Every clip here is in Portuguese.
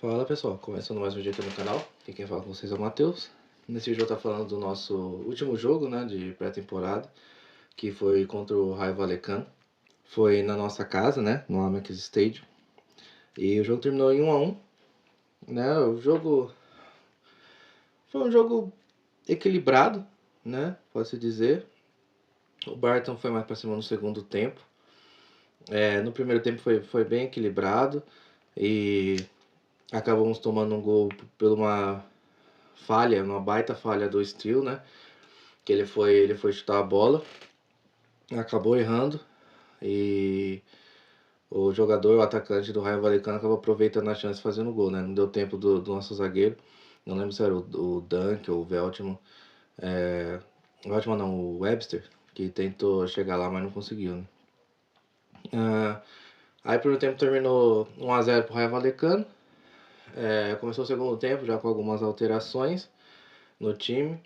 Fala pessoal, começando mais um dia aqui no canal. Aqui quem fala com vocês é o Matheus. Nesse vídeo eu vou estar falando do nosso último jogo, né, de pré-temporada, que foi contra o Raio Vallecano. Foi na nossa casa, né, no Amex Stadium. E o jogo terminou em 1 a 1, né? O jogo foi um jogo equilibrado, né, pode-se dizer. O Barton foi mais para cima no segundo tempo. No primeiro tempo foi bem equilibrado e acabamos tomando um gol por uma falha, uma baita falha do Steel, né? Que ele foi chutar a bola, acabou errando e o jogador, o atacante do Raio Vallecano acabou aproveitando a chance fazendo gol, né? Não deu tempo do nosso zagueiro, não lembro se era o Dunk ou o Veltman, o Veltman não, o Webster, que tentou chegar lá, mas não conseguiu, né? Aí o primeiro tempo terminou 1 a 0 pro Raio Vallecano. Começou o segundo tempo já com algumas alterações no time.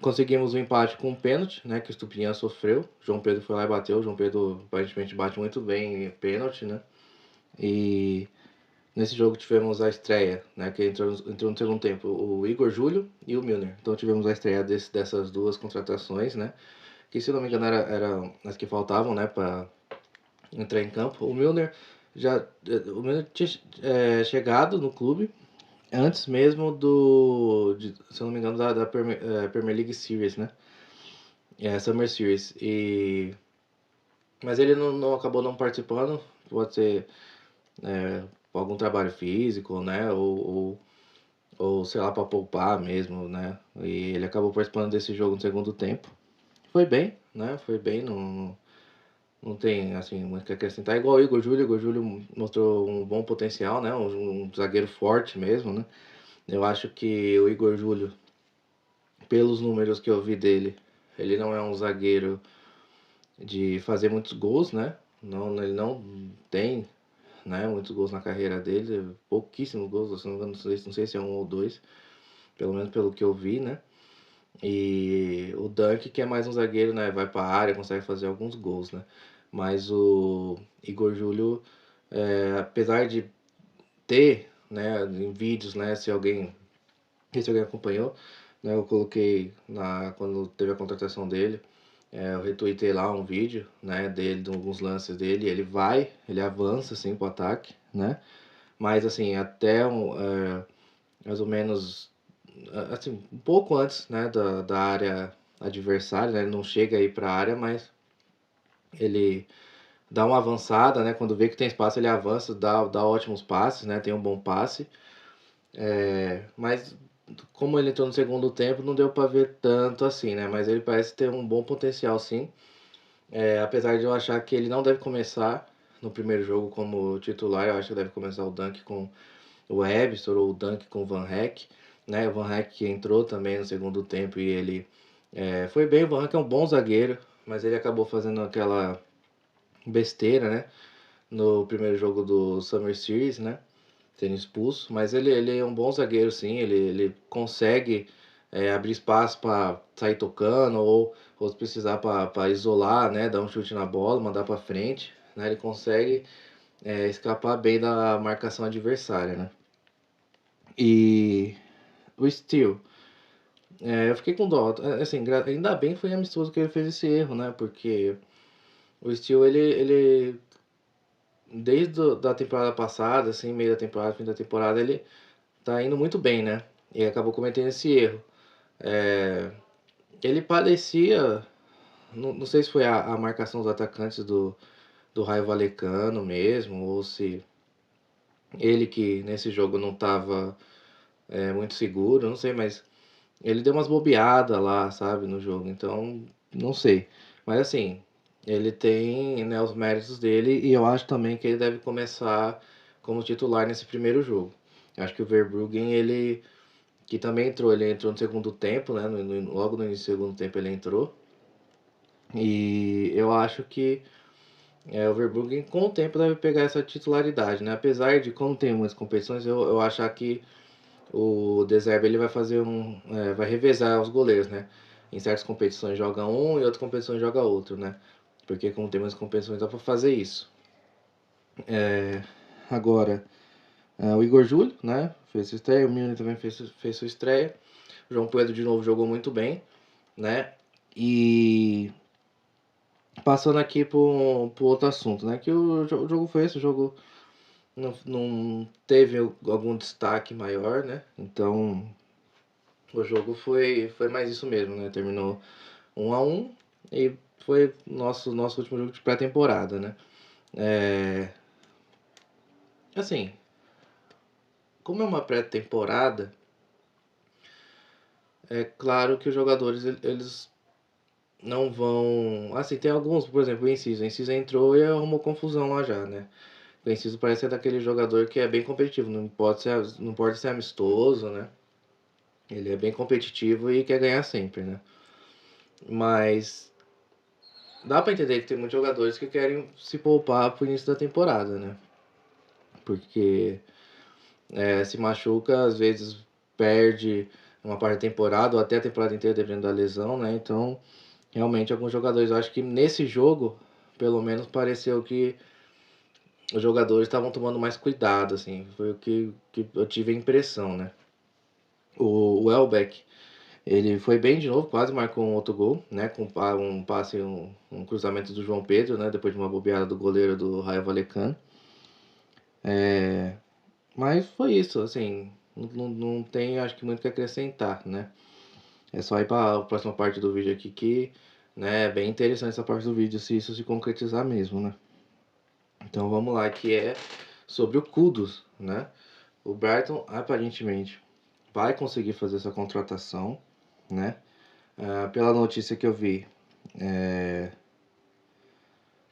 Conseguimos o empate com um pênalti, né, que o Estupinhan sofreu. João Pedro foi lá e bateu. João Pedro aparentemente bate muito bem em pênalti, né? E nesse jogo tivemos a estreia, né, que entrou no segundo tempo, o Igor Júlio e o Milner. Então tivemos a estreia dessas duas contratações, né? Que se não me engano eram as que faltavam, né, para entrar em campo. O Milner tinha chegado no clube antes mesmo se eu não me engano, da Premier League Series, né? Summer Series. Mas ele não acabou não participando, pode ser por algum trabalho físico, né? Ou sei lá, para poupar mesmo, né? E ele acabou participando desse jogo no segundo tempo. Foi bem, né? Foi bem, não tem assim muito o que acrescentar. Igual o Igor Júlio. O Igor Júlio mostrou um bom potencial, né? Um zagueiro forte mesmo, né? Eu acho que o Igor Júlio, pelos números que eu vi dele, ele não é um zagueiro de fazer muitos gols, né? Não, ele não tem, né, muitos gols na carreira dele, pouquíssimos gols, não sei se é um ou dois, pelo menos pelo que eu vi, né? E o Dunk, que é mais um zagueiro, né, vai para a área, consegue fazer alguns gols, né? Mas o Igor Júlio, apesar de ter, né, em vídeos, né, se alguém acompanhou, né, eu coloquei quando teve a contratação dele. Eu retuitei lá um vídeo, né, dele, de alguns lances dele. Ele avança assim pro ataque, né? Mas assim, mais ou menos, assim, um pouco antes, né, da área adversária, né? Ele não chega aí para a área, mas ele dá uma avançada, né? Quando vê que tem espaço, ele avança, dá ótimos passes, né? Tem um bom passe. Mas como ele entrou no segundo tempo, não deu para ver tanto assim, né? Mas ele parece ter um bom potencial, sim. Apesar de eu achar que ele não deve começar no primeiro jogo como titular, eu acho que deve começar o Dunk com o Webster ou o Dunk com o Van Heck, né? O Van Heck que entrou também no segundo tempo e ele foi bem. O Van Heck é um bom zagueiro, mas ele acabou fazendo aquela besteira, né? No primeiro jogo do Summer Series, né? Sendo expulso, mas ele é um bom zagueiro, sim. Ele consegue abrir espaço para sair tocando ou se precisar para isolar, né, dar um chute na bola, mandar para frente, né, ele consegue escapar bem da marcação adversária, né. E o Steel, eu fiquei com dó, assim, ainda bem que foi amistoso que ele fez esse erro, né, porque o Steel, ele desde da temporada passada, assim, meio da temporada, fim da temporada, ele tá indo muito bem, né, e acabou cometendo esse erro. Ele parecia, não sei se foi a marcação dos atacantes do Raio Vallecano mesmo, ou se ele que nesse jogo não estava muito seguro, não sei, mas ele deu umas bobeadas lá, sabe, no jogo, então não sei. Mas assim, ele tem, né, os méritos dele e eu acho também que ele deve começar como titular nesse primeiro jogo. Eu acho que o Verbruggen, ele que também ele entrou no segundo tempo, né, logo no início do segundo tempo ele entrou. E eu acho que o Verbruggen com o tempo deve pegar essa titularidade, né? Apesar de, como tem muitas competições, eu achar que o De Zerbi ele vai fazer vai revezar os goleiros, né? Em certas competições joga um e outras competições joga outro, né? Porque como tem muitas competições dá pra fazer isso. Agora, o Igor Júlio, né? Fez sua estreia, o Milner também fez sua estreia. O João Pedro de novo jogou muito bem, né? E passando aqui pro outro assunto, né? Que o jogo foi esse, o jogo não teve algum destaque maior, né? Então o jogo foi mais isso mesmo, né? Terminou 1-1 e foi nosso último jogo de pré-temporada, né? Assim, como é uma pré-temporada, é claro que os jogadores eles não vão. Assim, tem alguns, por exemplo, o Enciso. O Enciso entrou e arrumou confusão lá já, né? O Enciso parece ser daquele jogador que é bem competitivo, não pode ser amistoso, né? Ele é bem competitivo e quer ganhar sempre, né? Mas dá pra entender que tem muitos jogadores que querem se poupar pro início da temporada, né? Porque se machuca, às vezes perde uma parte da temporada ou até a temporada inteira dependendo da lesão, né? Então, realmente, alguns jogadores, eu acho que nesse jogo, pelo menos pareceu que os jogadores estavam tomando mais cuidado, assim, foi o que eu tive a impressão, né? O Welbeck, ele foi bem de novo, quase marcou um outro gol, né? Com um passe, um cruzamento do João Pedro, né? Depois de uma bobeada do goleiro do Raio Vallecano. Mas foi isso, assim, não tem, acho que, muito o que acrescentar, né? É só ir para a próxima parte do vídeo aqui que, né, é bem interessante essa parte do vídeo, se isso se concretizar mesmo, né? Então vamos lá, que é sobre o Kudus, né? O Brighton aparentemente vai conseguir fazer essa contratação, né? Pela notícia que eu vi,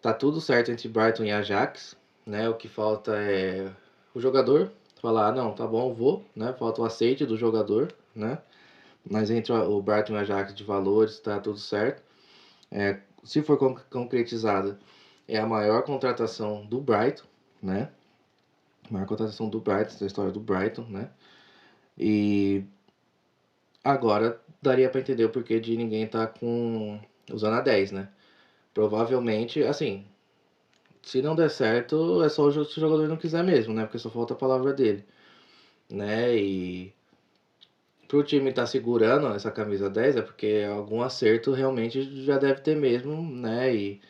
tá tudo certo entre Brighton e Ajax, né? O que falta é o jogador falar, não, tá bom, vou, né? Falta o aceite do jogador, né? Mas entre o Brighton e o Ajax de valores, tá tudo certo. Se for concretizada, é a maior contratação do Brighton, né? A maior contratação do Brighton, da história do Brighton, né? E agora daria para entender o porquê de ninguém tá usando a 10, né? Provavelmente, assim, se não der certo, é só se o jogador não quiser mesmo, né? Porque só falta a palavra dele, né? E pro time estar segurando essa camisa 10 é porque algum acerto realmente já deve ter mesmo, né? E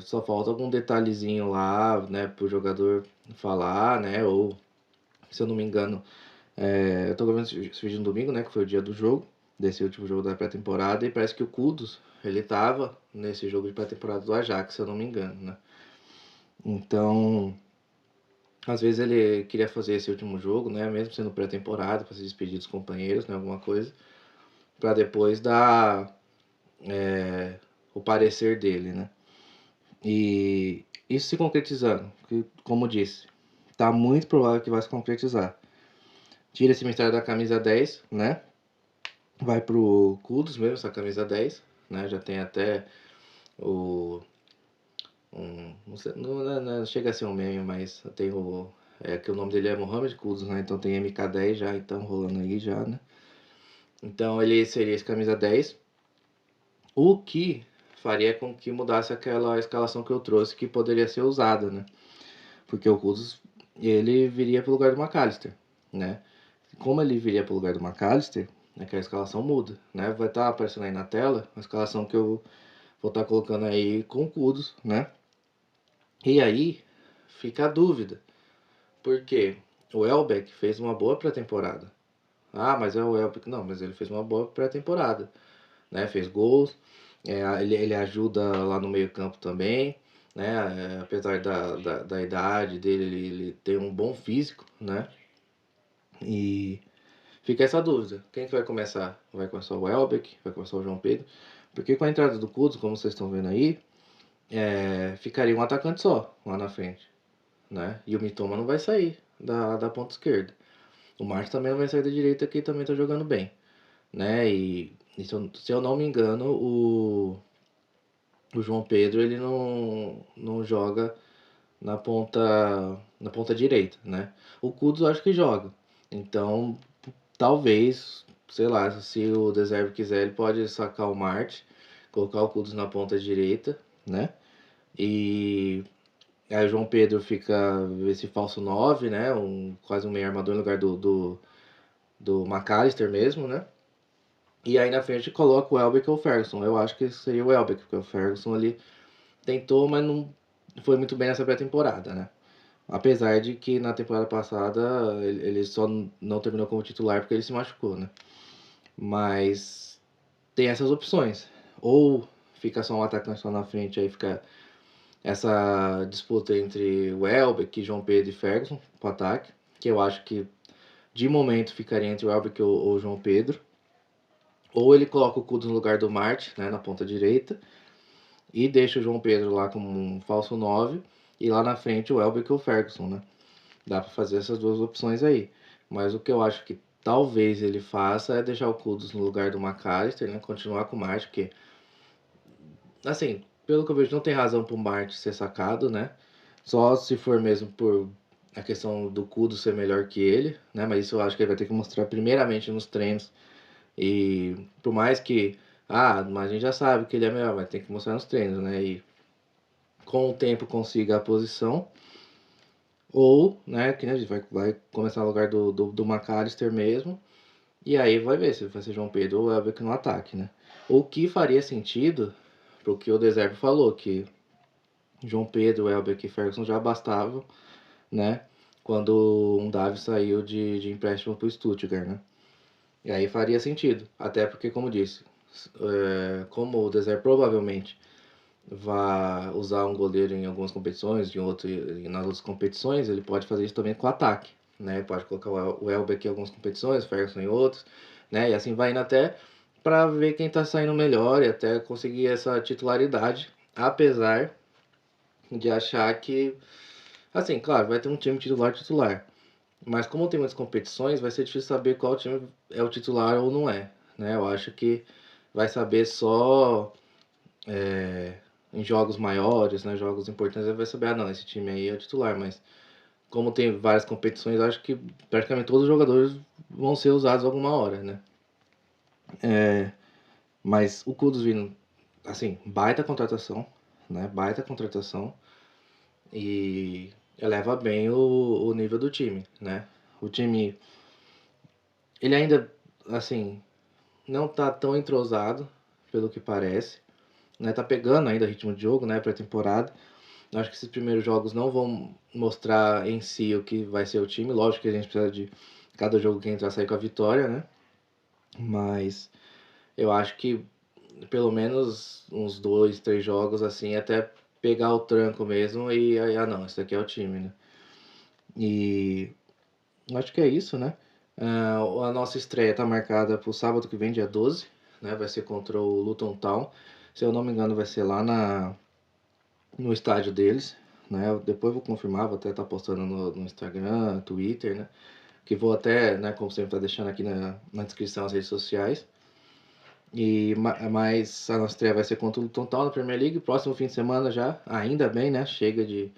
só falta algum detalhezinho lá, né, pro jogador falar, né? Ou, se eu não me engano, eu tô gravando esse vídeo no domingo, né? Que foi o dia do jogo, desse último jogo da pré-temporada, e parece que o Kudus, ele tava nesse jogo de pré-temporada do Ajax, se eu não me engano, né? Então, às vezes ele queria fazer esse último jogo, né? Mesmo sendo pré-temporada, para se despedir dos companheiros, né? Alguma coisa, para depois dar o parecer dele, né? E isso se concretizando, que, como disse, tá muito provável que vai se concretizar. Tira esse mistério da camisa 10, né? Vai pro Kudus mesmo, essa camisa 10, né? Já tem até o. Não, sei, não chega a ser um meme, mas tem o. Que o nome dele é Mohamed Kudus, né? Então tem MK10 já, então rolando aí já, né? Então ele seria esse camisa 10. O que faria com que mudasse aquela escalação que eu trouxe que poderia ser usada, né? Porque o Kudus, ele viria pro lugar do McAllister, né? Como ele viria pro lugar do McAllister, aquela escalação muda, né? Vai estar aparecendo aí na tela a escalação que eu vou estar colocando aí com o Kudus, né? E aí fica a dúvida, porque o Elbeck fez uma boa pré-temporada. Ah, mas é o Elbeck. Não, mas ele fez uma boa pré-temporada, né? Fez gols, ele ajuda lá no meio campo também, né? Apesar da idade dele, ele tem um bom físico, né? E fica essa dúvida, quem que vai começar? Vai começar o Elbeck? Vai começar o João Pedro? Porque com a entrada do Kudus, como vocês estão vendo aí, ficaria um atacante só lá na frente, né? E o Mitoma não vai sair da ponta esquerda. O Marcos também não vai sair da direita, que também tá jogando bem, né? E se eu não me engano, o João Pedro ele não joga na ponta direita, né? O Kudus eu acho que joga. Então, talvez, sei lá, se o Deserve quiser, ele pode sacar o Marte, colocar o Kudus na ponta direita, né? E Aí o João Pedro fica esse falso 9, né? Quase um meio armador no lugar do McAllister mesmo, né? E aí na frente coloca o Welbeck ou o Ferguson. Eu acho que seria o Welbeck, porque o Ferguson ali tentou, mas não foi muito bem nessa pré-temporada, né? Apesar de que na temporada passada ele só não terminou como titular porque ele se machucou, né? Mas tem essas opções. Ou fica só um atacante só na frente, aí fica essa disputa entre Welbeck, João Pedro e Ferguson pro ataque, que eu acho que de momento ficaria entre o Welbeck ou o João Pedro. Ou ele coloca o Kudus no lugar do Marte, né, na ponta direita, e deixa o João Pedro lá como um falso 9, e lá na frente o Welbeck ou o Ferguson, né? Dá para fazer essas duas opções aí. Mas o que eu acho que talvez ele faça é deixar o Kudus no lugar do McAllister, né? Continuar com o Marte, porque, assim, pelo que eu vejo, não tem razão pro Marte ser sacado, né? Só se for mesmo por a questão do Kudus ser melhor que ele, né? Mas isso eu acho que ele vai ter que mostrar primeiramente nos treinos. E por mais que, mas a gente já sabe que ele é melhor, mas tem que mostrar nos treinos, né? E com o tempo consiga a posição. Ou, né, que a gente vai começar no lugar do McAllister mesmo. E aí vai ver se vai ser João Pedro ou Welbeck no ataque, né? O que faria sentido, pro que o Deserto falou, que João Pedro, Welbeck e Ferguson já bastavam, né? Quando um Davi saiu de empréstimo pro Stuttgart, né? E aí faria sentido. Até porque, como disse, como o Deserto provavelmente vai usar um goleiro em algumas competições, nas outras competições, ele pode fazer isso também com o ataque, né? Pode colocar o Welbeck em algumas competições, o Ferguson em outras, né? E assim vai indo até para ver quem tá saindo melhor e até conseguir essa titularidade, apesar de achar que, assim, claro, vai ter um time titular, mas como tem muitas competições, vai ser difícil saber qual time é o titular ou não é, né? Eu acho que vai saber só em jogos maiores, né, jogos importantes, ele vai saber, não, esse time aí é o titular, mas como tem várias competições, acho que praticamente todos os jogadores vão ser usados alguma hora, né? Mas o Kudus vindo, assim, baita contratação, né? Baita contratação e eleva bem o nível do time, né? O time, ele ainda, assim, não tá tão entrosado, pelo que parece, né? Tá pegando ainda ritmo de jogo, né, pré-temporada. Eu acho que esses primeiros jogos não vão mostrar em si o que vai ser o time. Lógico que a gente precisa de cada jogo que entrar sair com a vitória, né? Mas eu acho que pelo menos uns 2, 3 jogos assim, até pegar o tranco mesmo e aí, não, esse daqui é o time, né? E acho que é isso, né? A nossa estreia tá marcada pro sábado que vem, dia 12, né? Vai ser contra o Luton Town. Se eu não me engano, vai ser lá no estádio deles, né? Depois vou confirmar, vou até estar postando no Instagram, Twitter, né? Que vou até, né, como sempre, tá deixando aqui na descrição as redes sociais. Mas a nossa estreia vai ser contra o Luton Town na Premier League, próximo fim de semana já, ainda bem, né? Chega de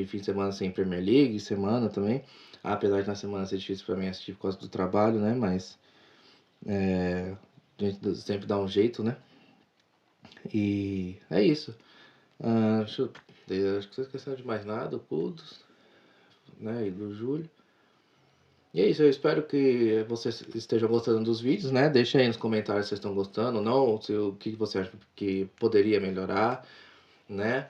fim de semana sem Premier League, semana também. Apesar de na semana ser difícil para mim assistir por causa do trabalho, né? Mas a gente sempre dá um jeito, né? E é isso. Acho que você esqueceu de mais nada, o Kudos, né? E do Júlio. E é isso, eu espero que vocês estejam gostando dos vídeos, né? Deixa aí nos comentários se vocês estão gostando ou não, o que você acha que poderia melhorar, né?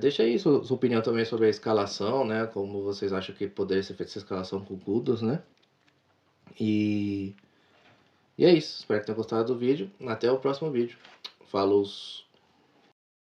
Deixa aí sua opinião também sobre a escalação, né? Como vocês acham que poderia ser feita essa escalação com o Kudos, né? E, e é isso, espero que tenham gostado do vídeo. Até o próximo vídeo. Falou!